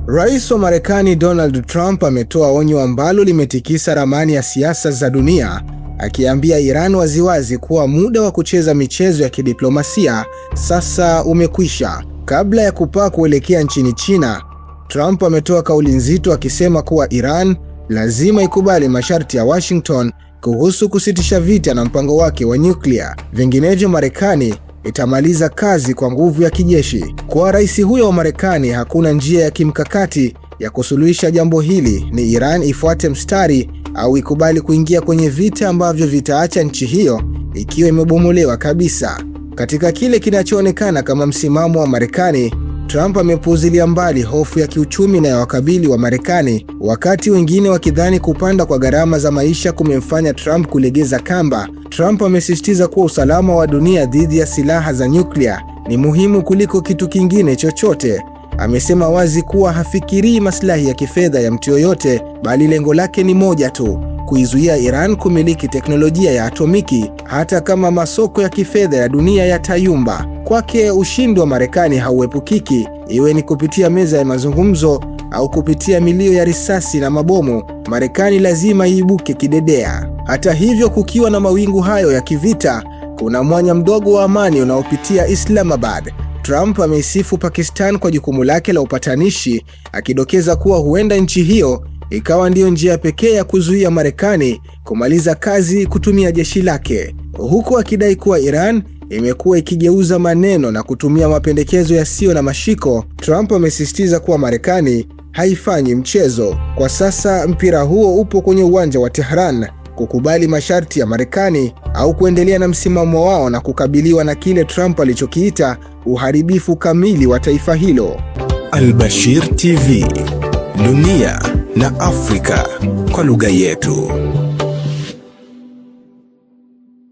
Rais wa Marekani Donald Trump ametoa onyo ambalo limetikisa ramani ya siasa za dunia, akiambia Iran waziwazi kuwa muda wa kucheza michezo ya kidiplomasia sasa umekwisha. Kabla ya kupaa kuelekea nchini China, Trump ametoa kauli nzito akisema kuwa Iran lazima ikubali masharti ya Washington kuhusu kusitisha vita na mpango wake wa nyuklia, vinginevyo Marekani itamaliza kazi kwa nguvu ya kijeshi. Kwa rais huyo wa Marekani, hakuna njia ya kimkakati ya kusuluhisha jambo hili. Ni Iran ifuate mstari au ikubali kuingia kwenye vita ambavyo vitaacha nchi hiyo ikiwa imebomolewa kabisa. Katika kile kinachoonekana kama msimamo wa Marekani, Trump amepuuzilia mbali hofu ya kiuchumi na ya wakabili wa Marekani, wakati wengine wakidhani kupanda kwa gharama za maisha kumemfanya Trump kulegeza kamba. Trump amesisitiza kuwa usalama wa dunia dhidi ya silaha za nyuklia ni muhimu kuliko kitu kingine chochote. Amesema wazi kuwa hafikirii maslahi ya kifedha ya mtu yoyote, bali lengo lake ni moja tu: kuizuia Iran kumiliki teknolojia ya atomiki, hata kama masoko ya kifedha ya dunia yatayumba. Kwake ushindi wa Marekani hauepukiki, iwe ni kupitia meza ya mazungumzo au kupitia milio ya risasi na mabomu. Marekani lazima iibuke kidedea. Hata hivyo, kukiwa na mawingu hayo ya kivita, kuna mwanya mdogo wa amani unaopitia Islamabad. Trump ameisifu Pakistan kwa jukumu lake la upatanishi, akidokeza kuwa huenda nchi hiyo ikawa ndiyo njia pekee ya kuzuia Marekani kumaliza kazi kutumia jeshi lake, huku akidai kuwa Iran imekuwa ikigeuza maneno na kutumia mapendekezo yasiyo na mashiko. Trump amesisitiza kuwa Marekani haifanyi mchezo. Kwa sasa mpira huo upo kwenye uwanja wa Tehran, kukubali masharti ya Marekani au kuendelea na msimamo wao na kukabiliwa na kile Trump alichokiita uharibifu kamili wa taifa hilo. Al Bashir TV, dunia na Afrika kwa lugha yetu.